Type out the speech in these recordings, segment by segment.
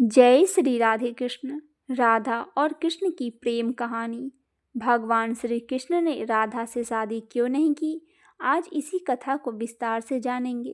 जय श्री राधे कृष्ण। राधा और कृष्ण की प्रेम कहानी। भगवान श्री कृष्ण ने राधा से शादी क्यों नहीं की, आज इसी कथा को विस्तार से जानेंगे।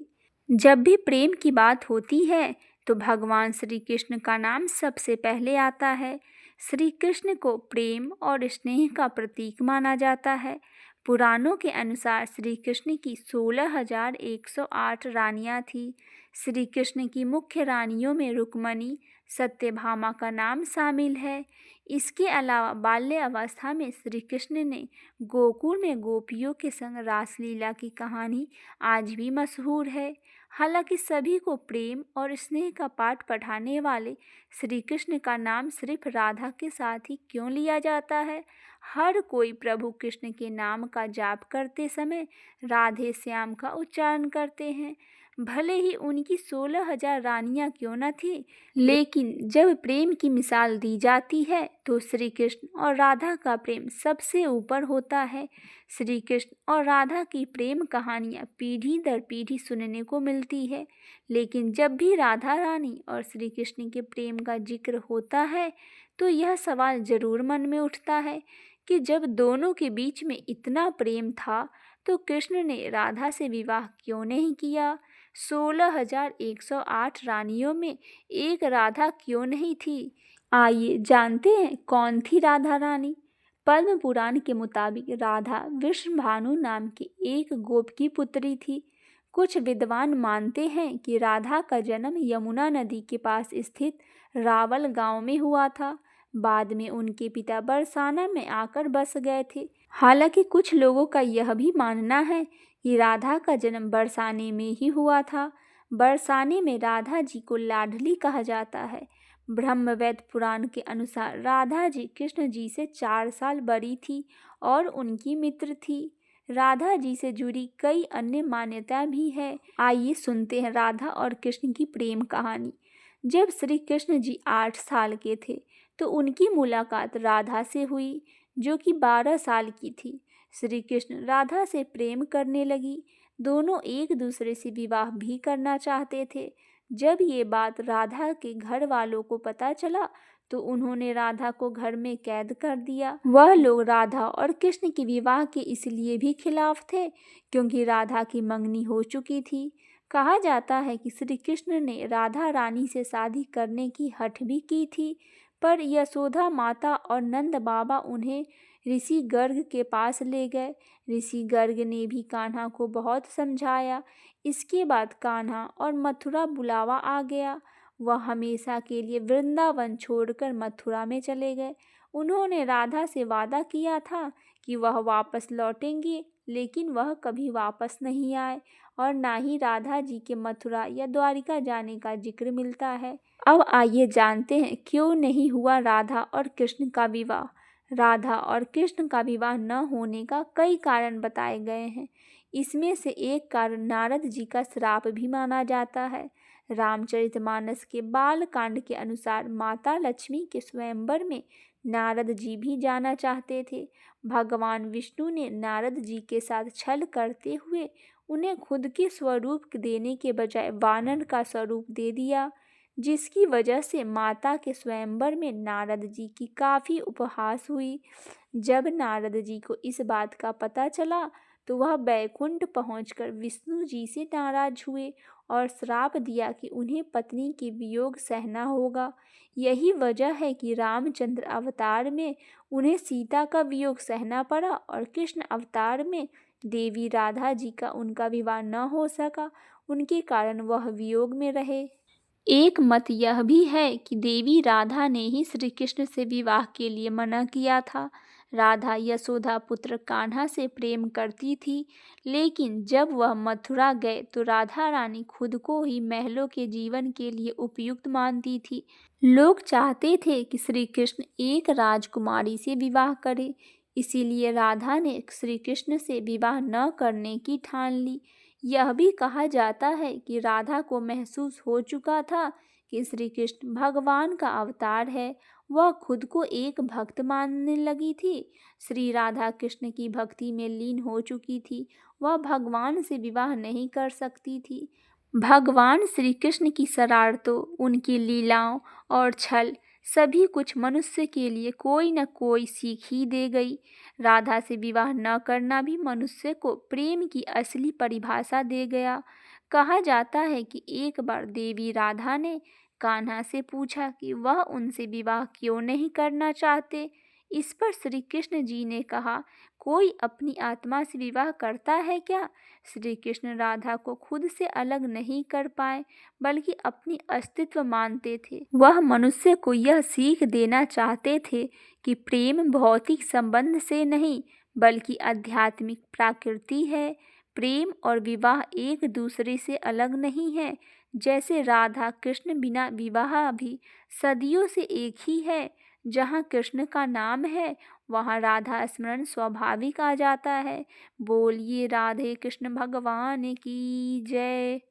जब भी प्रेम की बात होती है तो भगवान श्री कृष्ण का नाम सबसे पहले आता है। श्री कृष्ण को प्रेम और स्नेह का प्रतीक माना जाता है। पुराणों के अनुसार श्री कृष्ण की 16,108 रानियां थीं। श्री कृष्ण की मुख्य रानियों में रुक्मणी, सत्यभामा का नाम शामिल है। इसके अलावा बाल्य अवस्था में श्री कृष्ण ने गोकुल में गोपियों के संग रासलीला की कहानी आज भी मशहूर है। हालांकि सभी को प्रेम और स्नेह का पाठ पढ़ाने वाले श्री कृष्ण का नाम सिर्फ राधा के साथ ही क्यों लिया जाता है। हर कोई प्रभु कृष्ण के नाम का जाप करते समय राधे श्याम का उच्चारण करते हैं, भले ही उनकी 16,000 रानियां क्यों न थी। लेकिन जब प्रेम की मिसाल दी जाती है तो श्री कृष्ण और राधा का प्रेम सबसे ऊपर होता है। श्री कृष्ण और राधा की प्रेम कहानियां पीढ़ी दर पीढ़ी सुनने को मिलती है, लेकिन जब भी राधा रानी और श्री कृष्ण के प्रेम का जिक्र होता है तो यह सवाल जरूर मन में उठता है कि जब दोनों के बीच में इतना प्रेम था तो कृष्ण ने राधा से विवाह क्यों नहीं किया। 16,108 रानियों में एक राधा क्यों नहीं थी। आइए जानते हैं कौन थी राधा रानी। पद्म पुराण के मुताबिक राधा विष्णुभानु नाम के एक गोप की पुत्री थी। कुछ विद्वान मानते हैं कि राधा का जन्म यमुना नदी के पास स्थित रावल गांव में हुआ था। बाद में उनके पिता बरसाना में आकर बस गए थे। हालांकि कुछ लोगों का यह भी मानना है कि राधा का जन्म बरसाने में ही हुआ था। बरसाने में राधा जी को लाडली कहा जाता है। ब्रह्मवेद पुराण के अनुसार राधा जी कृष्ण जी से 4 साल बड़ी थी और उनकी मित्र थी। राधा जी से जुड़ी कई अन्य मान्यताएं भी है। आइए सुनते हैं राधा और कृष्ण की प्रेम कहानी। जब श्री कृष्ण जी 8 साल के थे तो उनकी मुलाकात राधा से हुई, जो कि 12 साल की थी। श्री कृष्ण राधा से प्रेम करने लगी। दोनों एक दूसरे से विवाह भी करना चाहते थे। जब ये बात राधा के घर वालों को पता चला तो उन्होंने राधा को घर में कैद कर दिया। वह लोग राधा और कृष्ण के विवाह के इसलिए भी खिलाफ थे क्योंकि राधा की मंगनी हो चुकी थी। कहा जाता है कि श्री कृष्ण ने राधा रानी से शादी करने की हठ भी की थी, पर यशोदा माता और नंद बाबा उन्हें ऋषि गर्ग के पास ले गए। ऋषि गर्ग ने भी कान्हा को बहुत समझाया। इसके बाद कान्हा और मथुरा बुलावा आ गया। वह हमेशा के लिए वृंदावन छोड़कर मथुरा में चले गए। उन्होंने राधा से वादा किया था कि वह वापस लौटेंगे, लेकिन वह कभी वापस नहीं आए और ना ही राधा जी के मथुरा या द्वारिका जाने का जिक्र मिलता है। अब आइए जानते हैं क्यों नहीं हुआ राधा और कृष्ण का विवाह। राधा और कृष्ण का विवाह न होने का कई कारण बताए गए हैं। इसमें से एक कारण नारद जी का श्राप भी माना जाता है। रामचरितमानस के बाल कांड के अनुसार माता लक्ष्मी के स्वयंवर में नारद जी भी जाना चाहते थे। भगवान विष्णु ने नारद जी के साथ छल करते हुए उन्हें खुद के स्वरूप देने के बजाय वानर का स्वरूप दे दिया, जिसकी वजह से माता के स्वयंवर में नारद जी की काफ़ी उपहास हुई। जब नारद जी को इस बात का पता चला तो वह बैकुंठ पहुंचकर विष्णु जी से नाराज हुए और श्राप दिया कि उन्हें पत्नी के वियोग सहना होगा। यही वजह है कि रामचंद्र अवतार में उन्हें सीता का वियोग सहना पड़ा और कृष्ण अवतार में देवी राधा जी का उनका विवाह न हो सका, उनके कारण वह वियोग में रहे। एक मत यह भी है कि देवी राधा ने ही श्री कृष्ण से विवाह के लिए मना किया था। राधा यशोदा पुत्र कान्हा से प्रेम करती थी, लेकिन जब वह मथुरा गए तो राधा रानी खुद को ही महलों के जीवन के लिए उपयुक्त मानती थी। लोग चाहते थे कि श्री कृष्ण एक राजकुमारी से विवाह करे, इसीलिए राधा ने श्री कृष्ण से विवाह न करने की ठान ली। यह भी कहा जाता है कि राधा को महसूस हो चुका था कि श्री कृष्ण भगवान का अवतार है। वह खुद को एक भक्त मानने लगी थी। श्री राधा कृष्ण की भक्ति में लीन हो चुकी थी। वह भगवान से विवाह नहीं कर सकती थी। भगवान श्री कृष्ण की शरारतों, उनकी लीलाओं और छल सभी कुछ मनुष्य के लिए कोई न कोई सीख ही दे गई। राधा से विवाह न करना भी मनुष्य को प्रेम की असली परिभाषा दे गया। कहा जाता है कि एक बार देवी राधा ने कान्हा से पूछा कि वह उनसे विवाह क्यों नहीं करना चाहते। इस पर श्री कृष्ण जी ने कहा, कोई अपनी आत्मा से विवाह करता है क्या? श्री कृष्ण राधा को खुद से अलग नहीं कर पाए, बल्कि अपनी अस्तित्व मानते थे। वह मनुष्य को यह सीख देना चाहते थे कि प्रेम भौतिक संबंध से नहीं, बल्कि आध्यात्मिक प्रकृति है। प्रेम और विवाह एक दूसरे से अलग नहीं है। जैसे राधा कृष्ण बिना विवाह भी सदियों से एक ही है। जहाँ कृष्ण का नाम है, वहाँ राधा स्मरण स्वाभाविक आ जाता है। बोलिए राधे कृष्ण भगवान की जय।